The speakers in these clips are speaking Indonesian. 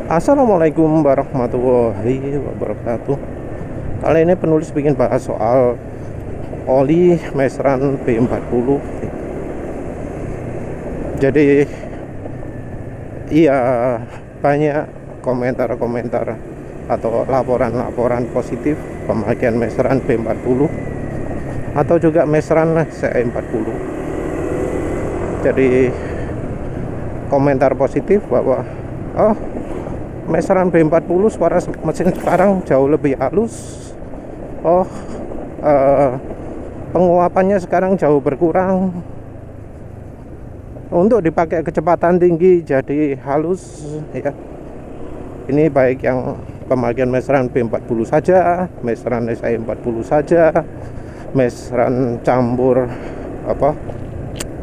Assalamualaikum warahmatullahi wabarakatuh. Kali ini penulis bikin bahas soal oli Mesran B40. Jadi iya, banyak komentar-komentar atau laporan-laporan positif pemakaian Mesran B40 atau juga Mesran CE40. Jadi komentar positif bahwa Mesran B40 suara mesin sekarang jauh lebih halus. Penguapannya sekarang jauh berkurang. Untuk dipakai kecepatan tinggi jadi halus ya. Ini baik yang pemakaian Mesran B40 saja, Mesran SE40 saja, Mesran campur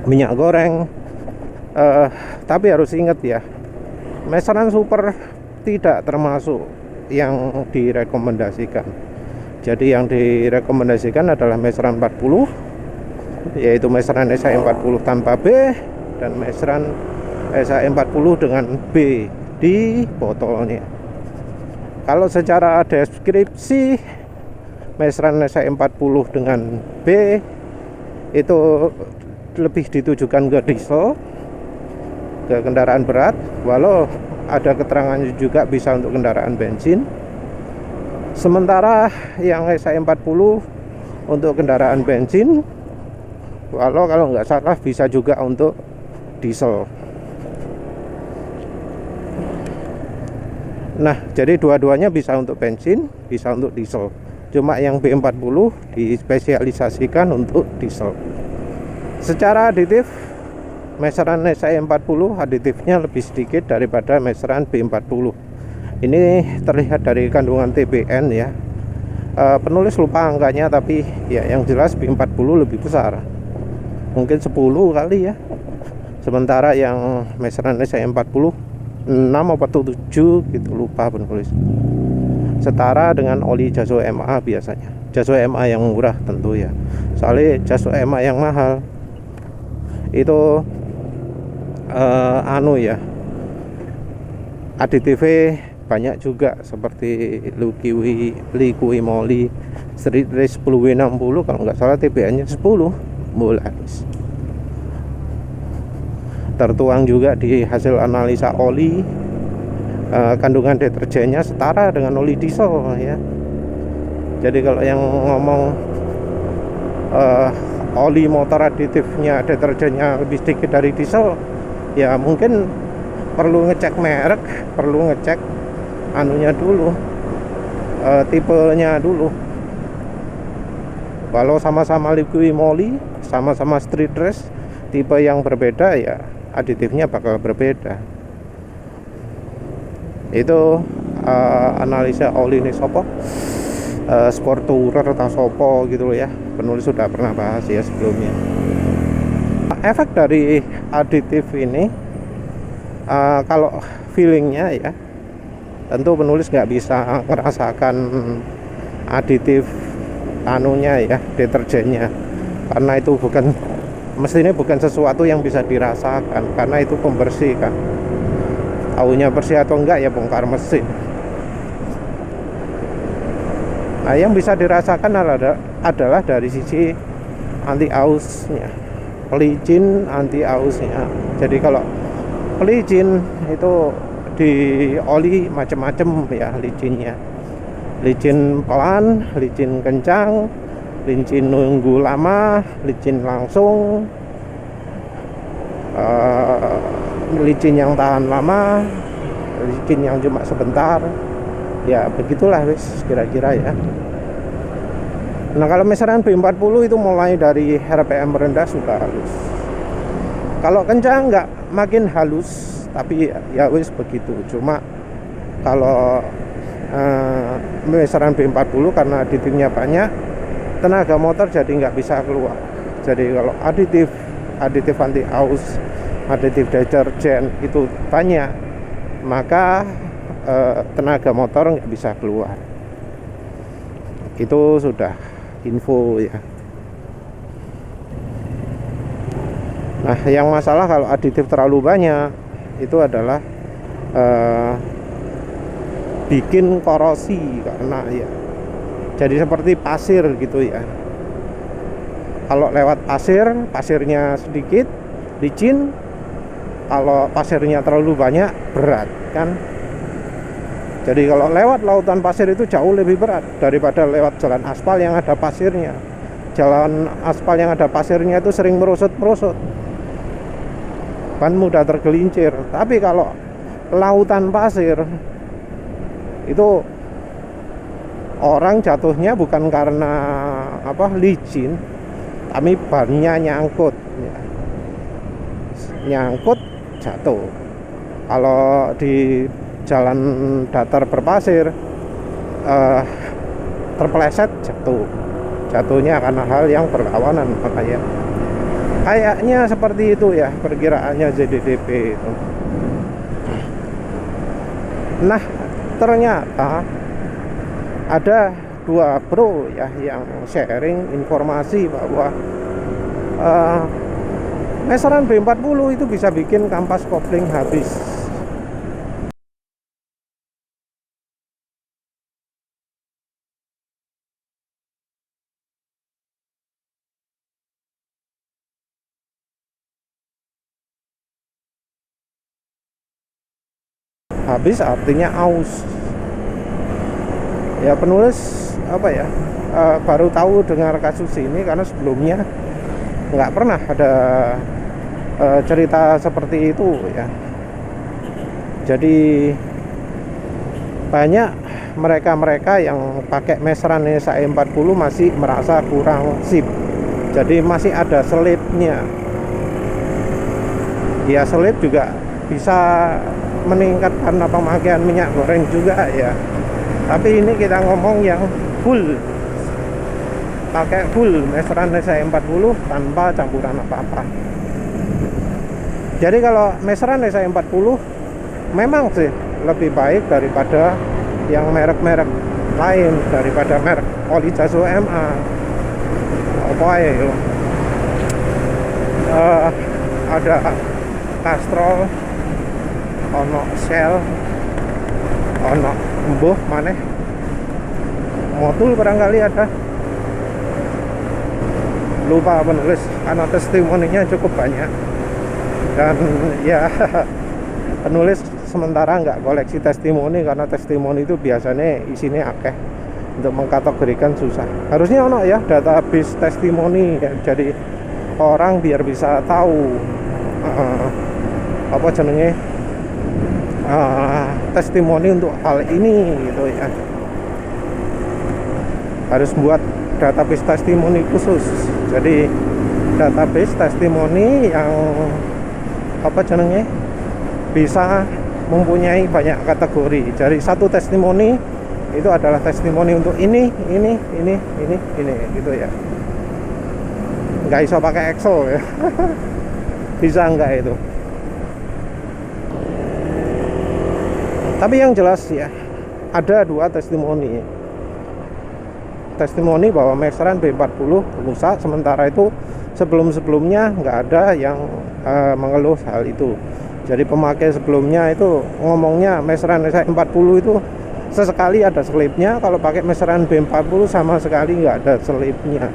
minyak goreng. Tapi harus ingat ya, Mesran Super tidak termasuk yang direkomendasikan. Jadi yang direkomendasikan adalah Mesran 40, yaitu Mesran SE40 tanpa B dan Mesran SE40 dengan B di botolnya. Kalau secara deskripsi, Mesran SE40 dengan B itu lebih ditujukan ke diesel, ke kendaraan berat, walau ada keterangannya juga bisa untuk kendaraan bensin. Sementara yang SE40 untuk kendaraan bensin, walau kalau nggak salah bisa juga untuk diesel. Nah, jadi dua-duanya bisa untuk bensin, bisa untuk diesel. Cuma yang B40 dispesialisasikan untuk diesel. Secara aditif, Mesran SE40 aditifnya lebih sedikit daripada Mesran B40. Ini terlihat dari kandungan TBN ya. Penulis lupa angkanya, tapi ya yang jelas B40 lebih besar. Mungkin 10 kali ya. Sementara yang Mesran SE40 6 atau 7 gitu, lupa penulis. Setara dengan oli Jaso MA biasanya. Jaso MA yang murah tentu ya. Soalnya Jaso MA yang mahal itu aditif banyak juga, seperti liqui moly, street race 10W60 kalau nggak salah TBN nya 10 bulas. Tertuang juga di hasil analisa oli, kandungan deterjennya setara dengan oli diesel ya. Jadi kalau yang ngomong oli motor aditifnya deterjennya lebih sedikit dari diesel, ya mungkin perlu ngecek merek, perlu ngecek anunya dulu, tipenya dulu. Kalau sama-sama liqui moly, sama-sama street race, tipe yang berbeda ya aditifnya bakal berbeda. Itu analisa oli ini sopo, sport tourer atau sopo gitu ya. Penulis sudah pernah bahas ya sebelumnya. Efek dari aditif ini, kalau feelingnya ya, tentu penulis nggak bisa merasakan aditif anunya ya, deterjennya, karena itu mestinya bukan sesuatu yang bisa dirasakan, karena itu pembersih kan. Taunya bersih atau enggak ya bongkar mesin. Nah, yang bisa dirasakan adalah dari sisi anti ausnya, pelicin anti ausnya. Jadi kalau pelicin itu di oli macam-macam ya licinnya. Licin pelan, licin kencang, licin nunggu lama, licin langsung, licin yang tahan lama, licin yang cuma sebentar. Ya begitulah wis kira-kira ya. Nah, kalau Mesran B40 itu mulai dari RPM rendah sudah halus. Kalau kencang nggak makin halus, tapi ya wis begitu. Cuma kalau Mesran B40 karena aditifnya banyak, tenaga motor jadi nggak bisa keluar. Jadi kalau aditif anti aus, aditif deterjen itu banyak, maka tenaga motor nggak bisa keluar. Itu sudah info ya. Nah, yang masalah kalau aditif terlalu banyak itu adalah bikin korosi karena ya jadi seperti pasir gitu ya. Kalau lewat pasir, pasirnya sedikit, licin. Kalau pasirnya terlalu banyak, berat kan. Jadi kalau lewat lautan pasir itu jauh lebih berat daripada lewat jalan aspal yang ada pasirnya. Jalan aspal yang ada pasirnya itu sering merosot-merosot, ban mudah tergelincir. Tapi kalau lautan pasir itu orang jatuhnya bukan karena licin, tapi bannya nyangkut ya. Nyangkut jatuh. Kalau di jalan datar berpasir terpeleset jatuh. Jatuhnya karena hal yang berlawanan, makanya kayaknya seperti itu ya perkiraannya ZDDP itu. Nah, ternyata ada dua bro ya yang sharing informasi bahwa meseran B40 itu bisa bikin kampas kopling habis. Habis artinya aus. Ya penulis baru tahu dengar kasus ini karena sebelumnya nggak pernah ada cerita seperti itu ya. Jadi banyak mereka yang pakai meseran NSAE 40 masih merasa kurang sip. Jadi masih ada selipnya. Ya selip juga bisa meningkatkan pemakaian minyak goreng juga ya. Tapi ini kita ngomong yang full, pakai full meseran NSAE 40 tanpa campuran apa-apa. Jadi kalau meseran NSAE 40 memang sih lebih baik daripada yang merek-merek lain, daripada merek oli jas OMA apa ya, ada Castrol, ono Shell, ono embuh maneh Motul barangkali ada, lupa penulis karena testimoninya cukup banyak. Dan ya penulis sementara nggak koleksi testimoni karena testimoni itu biasanya isinya akeh, untuk mengkategorikan susah. Harusnya ono ya database testimoni ya, jadi orang biar bisa tahu testimoni untuk hal ini gitu ya. Harus buat database testimoni khusus. Jadi database testimoni yang bisa mempunyai banyak kategori. Jadi satu testimoni itu adalah testimoni untuk ini gitu ya. Nggak bisa pakai Excel ya. Bisa nggak itu? Tapi yang jelas ya, ada dua testimoni. Testimoni bahwa meseran B40 rusak, sementara itu sebelum-sebelumnya nggak ada yang mengeluh hal itu. Jadi pemakai sebelumnya itu ngomongnya meseran NSAE 40 itu sesekali ada selipnya, kalau pakai meseran B40 sama sekali nggak ada selipnya.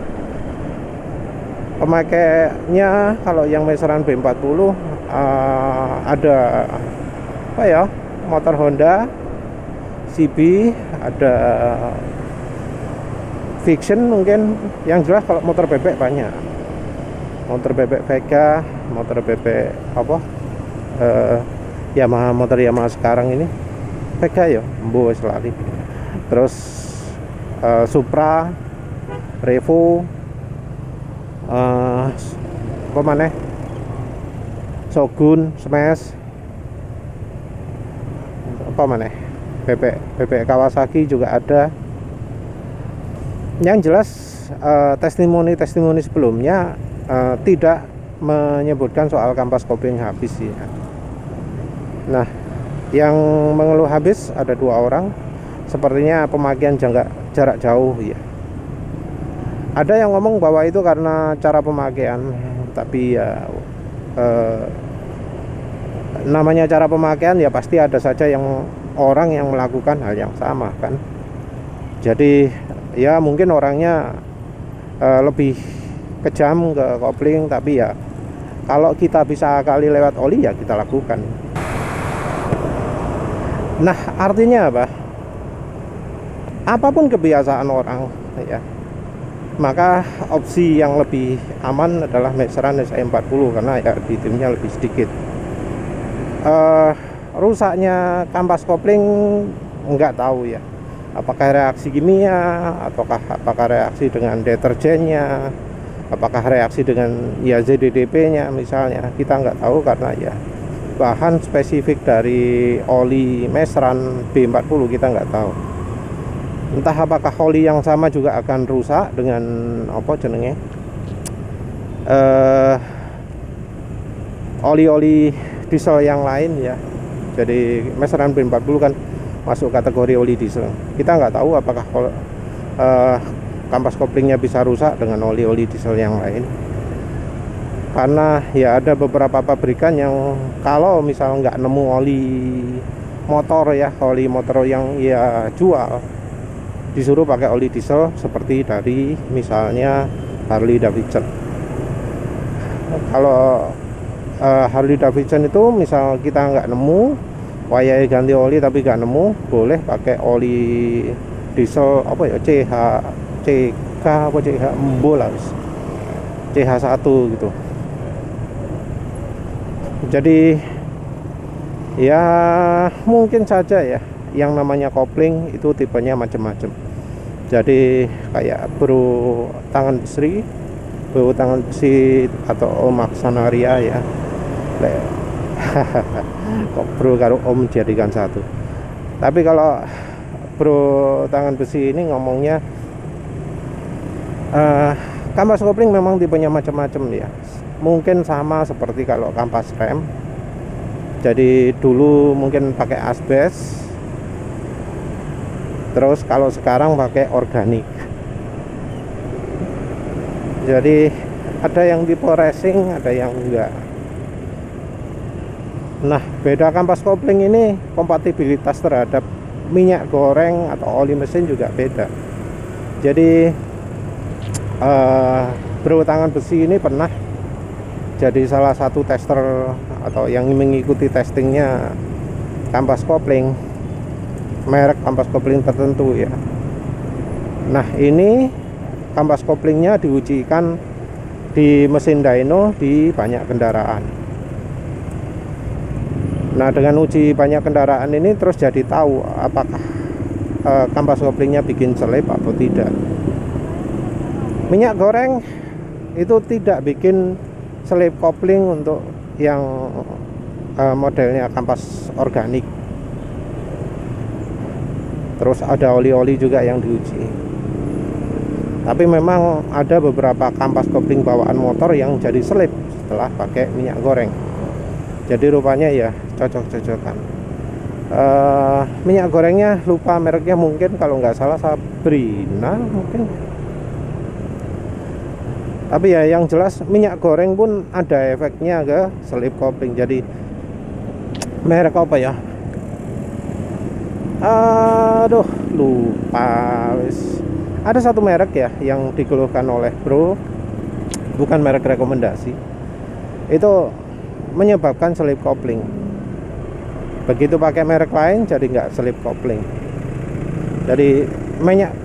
Pemakainya kalau yang meseran B40 ada motor Honda CB, ada Fiction mungkin. Yang jelas kalau motor bebek banyak, motor bebek Vega, motor bebek Yamaha, motor Yamaha sekarang ini Vega ya, wis lali. Terus Supra, Revo, Shogun, Smash, bebek Kawasaki juga ada. Yang jelas testimoni sebelumnya tidak menyebutkan soal kampas kopling habis ya. Nah, yang mengeluh habis ada dua orang, sepertinya pemakaian jarak jauh ya. Ada yang ngomong bahwa itu karena cara pemakaian, tapi ya namanya cara pemakaian ya pasti ada saja yang orang yang melakukan hal yang sama kan. Jadi ya mungkin orangnya lebih kejam ke kopling, tapi ya kalau kita bisa kali lewat oli ya kita lakukan. Nah, artinya apa? Apapun kebiasaan orang ya, maka opsi yang lebih aman adalah meseran SE40 karena ya ditimnya lebih sedikit. Rusaknya kampas kopling nggak tahu ya, apakah reaksi kimia ataukah apakah reaksi dengan deterjennya, apakah reaksi dengan ya ZDDP nya misalnya, kita nggak tahu karena ya bahan spesifik dari oli meseran B40 kita nggak tahu. Entah apakah oli yang sama juga akan rusak dengan apa jenenge oli-oli diesel yang lain ya. Jadi meseran B40 kan masuk kategori oli diesel. Kita nggak tahu apakah kampas koplingnya bisa rusak dengan oli-oli diesel yang lain. Karena ya ada beberapa pabrikan yang kalau misal nggak nemu oli motor ya, oli motor yang ya jual, disuruh pakai oli diesel seperti dari misalnya Harley Davidson. Kalau Harley Davidson itu misal kita nggak nemu, wayai ganti oli tapi nggak nemu, boleh pakai oli diesel apa ya, CK apa CH Mbolas CH1 gitu. Jadi ya mungkin saja ya, yang namanya kopling itu tipenya macam-macam. Jadi kayak bro tangan besi atau Om Aksanaria ya. Kok bro karo Om jadikan satu. Tapi kalau bro tangan besi ini ngomongnya kampas kopling memang tipenya macam-macam ya. Mungkin sama seperti kalau kampas rem. Jadi dulu mungkin pakai asbes, terus kalau sekarang pakai organik. Jadi ada yang tipe racing, ada yang enggak. Nah, beda kampas kopling ini kompatibilitas terhadap minyak goreng atau oli mesin juga beda. Jadi bro tangan besi ini pernah jadi salah satu tester atau yang mengikuti testingnya kampas kopling, merek kampas kopling tertentu ya. Nah, ini kampas koplingnya diujikan di mesin dyno di banyak kendaraan. Nah, dengan uji banyak kendaraan ini terus jadi tahu apakah kampas koplingnya bikin selip atau tidak. Minyak goreng itu tidak bikin selip kopling untuk yang modelnya kampas organik. Terus ada oli-oli juga yang diuji. Tapi memang ada beberapa kampas kopling bawaan motor yang jadi selip setelah pakai minyak goreng. Jadi rupanya ya cocok-cocokan. Minyak gorengnya lupa mereknya, mungkin kalau nggak salah Sabrina mungkin. Tapi ya yang jelas minyak goreng pun ada efeknya ke selip kopling. Jadi merek apa ya? Aduh, lupa wis. Ada satu merek ya yang dikeluhkan oleh bro, bukan merek rekomendasi. Itu menyebabkan selip kopling. Begitu pakai merek lain jadi nggak selip kopling. Jadi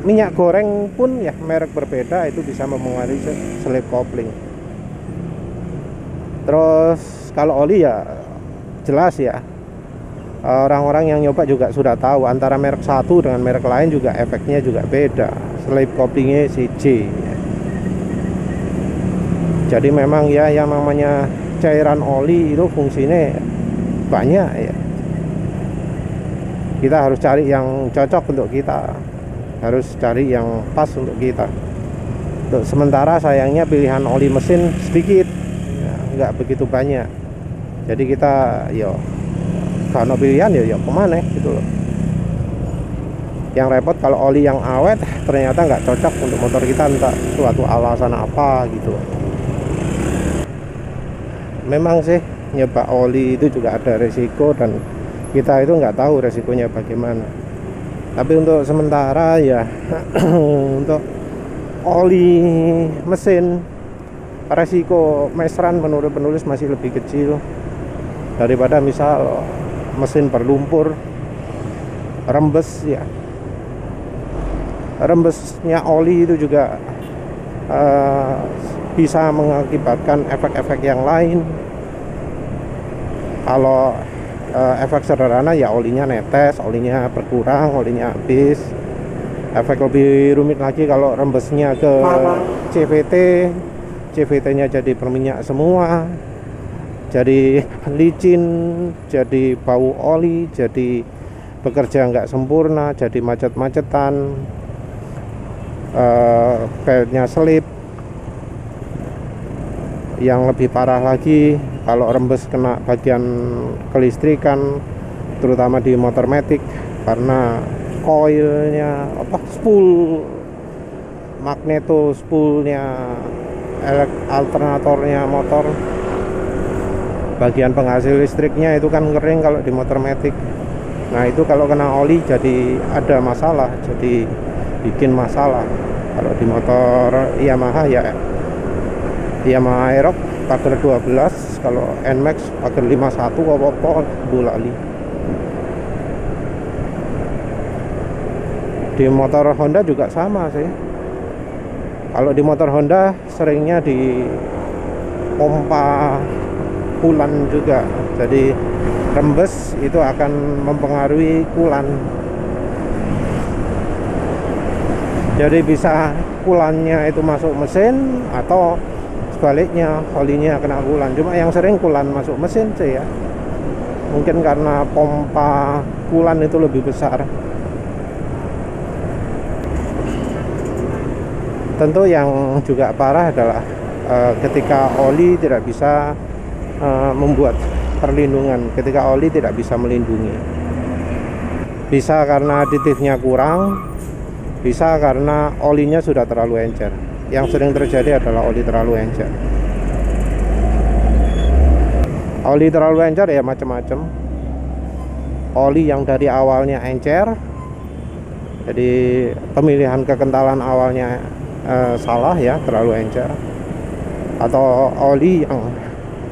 minyak goreng pun ya merek berbeda itu bisa mempengaruhi selip kopling. Terus kalau oli ya jelas ya, orang-orang yang nyoba juga sudah tahu antara merek satu dengan merek lain juga efeknya juga beda. Selip koplingnya si J. Jadi memang ya yang namanya cairan oli itu fungsinya banyak ya. Kita harus cari yang cocok untuk kita, harus cari yang pas untuk kita. Untuk sementara sayangnya pilihan oli mesin sedikit ya, nggak begitu banyak. Jadi kita yo kalau pilihan ya kemana gitu loh. Yang repot kalau oli yang awet ternyata nggak cocok untuk motor kita, entah suatu alasan apa gitu. Memang sih nyoba oli itu juga ada resiko dan kita itu nggak tahu resikonya bagaimana. Tapi untuk sementara ya untuk oli mesin, resiko meseran menurut penulis masih lebih kecil daripada misal mesin berlumpur, rembes ya. Rembesnya oli itu juga bisa mengakibatkan efek-efek yang lain. Kalau efek sederhana ya olinya netes, olinya berkurang, olinya habis. Efek lebih rumit lagi kalau rembesnya ke CVT, CVT-nya jadi berminyak semua, jadi licin, jadi bau oli, jadi bekerja nggak sempurna, jadi macet-macetan, beltnya selip. Yang lebih parah lagi kalau rembes kena bagian kelistrikan, terutama di motor matic, karena koilnya spool magneto, spoolnya alternatornya motor, bagian penghasil listriknya itu kan kering kalau di motor matic. Nah itu kalau kena oli jadi ada masalah, jadi bikin masalah. Kalau di motor Yamaha ya Yamaha Aerox pagar 12, kalau NMAX pagar 51 apa-apa bulali. Di motor Honda juga sama sih. Kalau di motor Honda seringnya di pompa kulan juga, jadi rembes itu akan mempengaruhi kulan. Jadi bisa kulannya itu masuk mesin atau sebaliknya olinya kena kulan. Cuma yang sering kulan masuk mesin sih ya, mungkin karena pompa kulan itu lebih besar. Tentu yang juga parah adalah ketika oli tidak bisa membuat perlindungan, ketika oli tidak bisa melindungi. Bisa karena aditifnya kurang, bisa karena olinya sudah terlalu encer. Yang sering terjadi adalah oli terlalu encer. Oli terlalu encer ya macam-macam. Oli yang dari awalnya encer, jadi pemilihan kekentalan awalnya salah ya, terlalu encer. Atau oli yang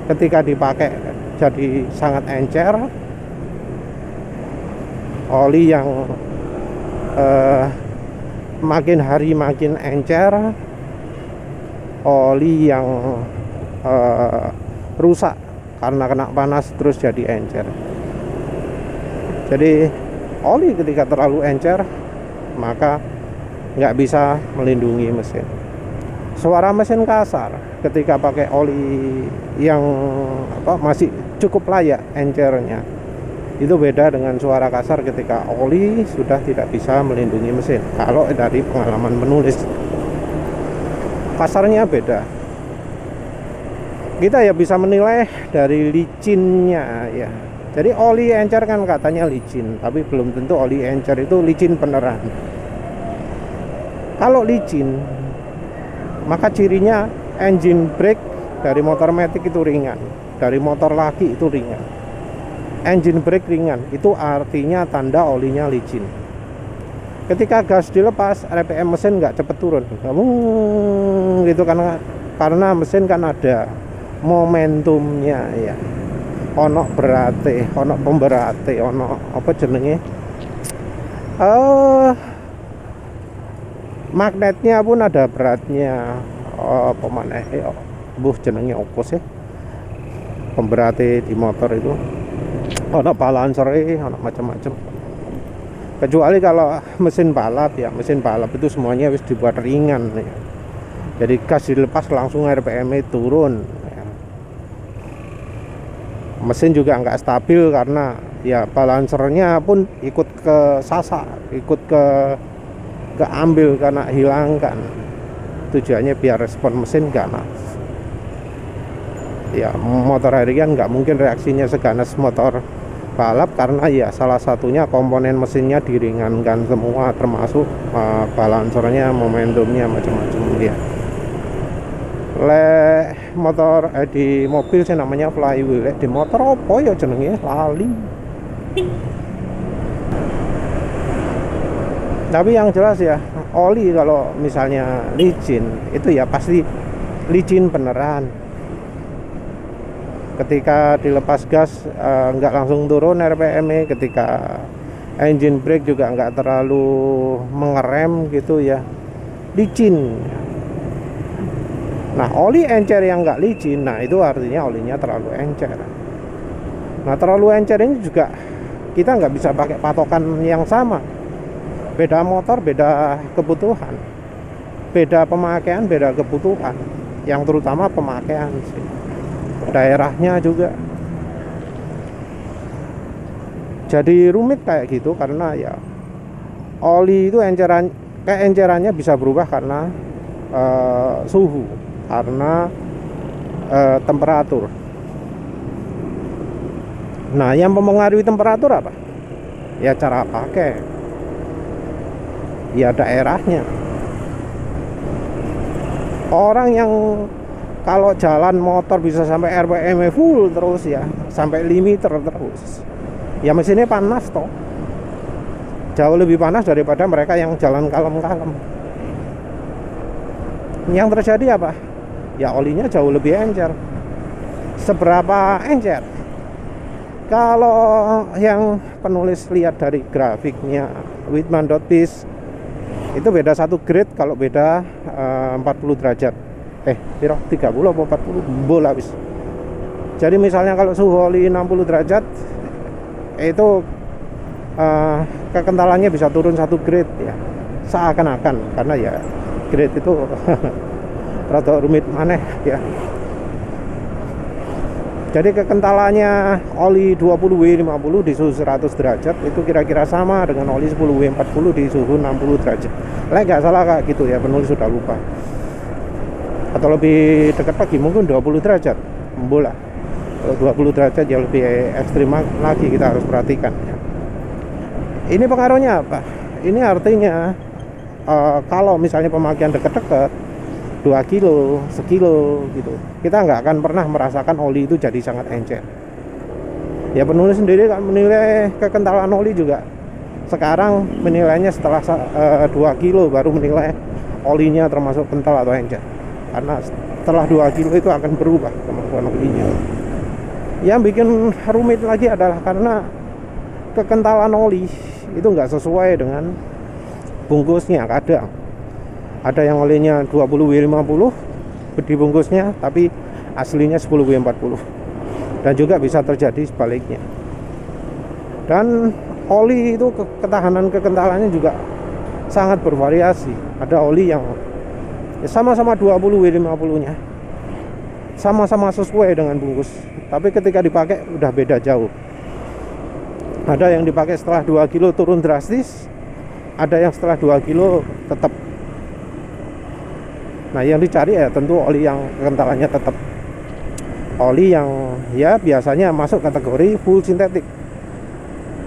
ketika dipakai jadi sangat encer, oli yang makin hari makin encer, oli yang rusak karena kena panas terus jadi encer. Jadi oli ketika terlalu encer maka nggak bisa melindungi mesin. Suara mesin kasar ketika pakai oli yang masih cukup layak encernya, itu beda dengan suara kasar ketika oli sudah tidak bisa melindungi mesin. Kalau dari pengalaman penulis, kasarnya beda. Kita ya bisa menilai dari licinnya ya. Jadi oli encer kan katanya licin, tapi belum tentu oli encer itu licin beneran. Kalau licin, maka cirinya engine brake dari motor matic itu ringan, dari motor laki itu ringan. Engine brake ringan, itu artinya tanda olinya licin. Ketika gas dilepas, RPM mesin nggak cepet turun, gitu karena mesin kan ada momentumnya ya. Ono berate, ono pemberate, ono apa jenenge? Magnetnya pun ada beratnya. Apa maneh? Jenenge opo sih? Pemberate di motor itu. Ono balancer, ono macam-macam. Kecuali kalau mesin balap ya, mesin balap itu semuanya harus dibuat ringan ya. Jadi gas dilepas langsung RPM-nya turun ya. Mesin juga nggak stabil karena ya balancernya pun ikut ke sasak, ikut keambil karena hilangkan. Tujuannya biar respon mesin ganas. Ya motor harian nggak mungkin reaksinya seganas motor balap karena ya salah satunya komponen mesinnya diringankan semua, termasuk balancernya, momentumnya, macam-macam ya. Motor di mobil sih namanya flywheel, di motor apa ya jenenge lali. Tapi yang jelas ya, oli kalau misalnya licin itu ya pasti licin beneran. Ketika dilepas gas nggak langsung turun RPM-nya, ketika engine brake juga nggak terlalu mengerem gitu ya, licin. Nah, oli encer yang nggak licin, nah itu artinya olinya terlalu encer. Nah, terlalu encer ini juga kita nggak bisa pakai patokan yang sama. Beda motor, beda kebutuhan, beda pemakaian, beda kebutuhan. Yang terutama pemakaian sih, daerahnya juga. Jadi rumit kayak gitu karena ya oli itu keencerannya bisa berubah karena suhu, karena temperatur. Nah, yang mempengaruhi temperatur apa? Ya cara pakai, ya daerahnya. Orang yang kalau jalan motor bisa sampai RPM full terus ya, sampai limiter terus, ya mesinnya panas toh. Jauh lebih panas daripada mereka yang jalan kalem-kalem. Yang terjadi apa? Ya olinya jauh lebih encer. Seberapa encer? Kalau yang penulis lihat dari grafiknya Whitman.biz, itu beda 1 grade kalau beda 40 derajat. Piro 30 atau 40 bola habis. Jadi misalnya kalau suhu oli 60 derajat itu kekentalannya bisa turun 1 grade ya. Seakan-akan, karena ya grade itu rada rumit maneh ya. Jadi kekentalannya oli 20W50 di suhu 100 derajat itu kira-kira sama dengan oli 10W40 di suhu 60 derajat. Nggak salah kayak gitu ya, penulis sudah lupa. Atau lebih dekat lagi mungkin 20 derajat. Bola. Kalau 20 derajat ya lebih ekstrim lagi, kita harus perhatikan ya. Ini pengaruhnya apa? Ini artinya kalau misalnya pemakaian dekat-dekat 2 kilo, sekilo gitu, kita nggak akan pernah merasakan oli itu jadi sangat encer. Ya penulis sendiri kan menilai kekentalan oli juga sekarang menilainya setelah 2 kilo baru menilai olinya termasuk kental atau encer. Karena setelah 2 kilo itu akan berubah kemampuan olinya. Yang bikin rumit lagi adalah karena kekentalan oli itu nggak sesuai dengan bungkusnya. Kadang ada yang olinya 20W50 di bungkusnya tapi aslinya 10W40, dan juga bisa terjadi sebaliknya. Dan oli itu ketahanan kekentalannya juga sangat bervariasi. Ada oli yang sama-sama 20W50 nya, sama-sama sesuai dengan bungkus, tapi ketika dipakai udah beda jauh. Ada yang dipakai setelah 2 kilo turun drastis, ada yang setelah 2 kilo tetap. Nah, yang dicari ya tentu oli yang kekentalannya tetap, oli yang ya biasanya masuk kategori full sintetik.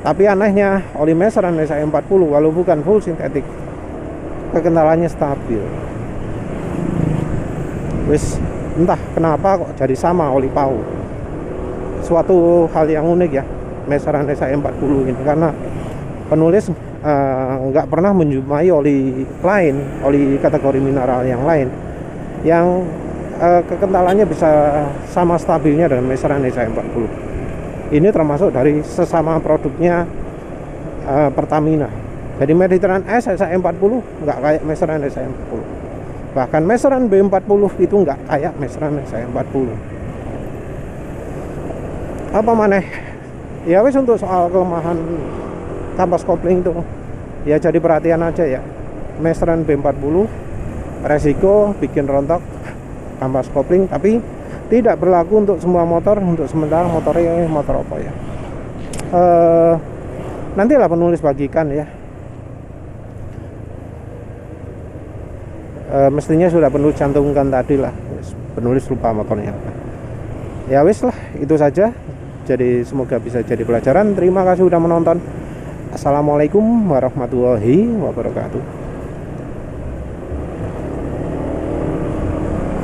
Tapi anehnya oli meseran SA40 walau bukan full sintetik, kekentalannya stabil. Wis entah kenapa kok jadi sama oli PAU. Suatu hal yang unik ya meseran SA40 ini, karena penulis nggak pernah menjumpai oli lain, oli kategori mineral yang lain yang kekentalannya bisa sama stabilnya dengan meseran SA40. Ini termasuk dari sesama produknya Pertamina. Jadi Mediterranean S SA40 nggak kayak meseran SA40. Bahkan meseran B40 itu nggak kayak meseran SA40. Apa maneh? Ya wis, untuk soal kelemahan kampas kopling itu ya jadi perhatian aja ya. Meseran B40 resiko bikin rontok kampas kopling, tapi tidak berlaku untuk semua motor. Untuk sementara motornya motor apa ya, nantilah penulis bagikan ya. Mestinya sudah penulis cantumkan tadi lah, penulis lupa motornya apa. Ya wis lah, itu saja. Jadi semoga bisa jadi pelajaran. Terima kasih sudah menonton. Assalamualaikum warahmatullahi wabarakatuh.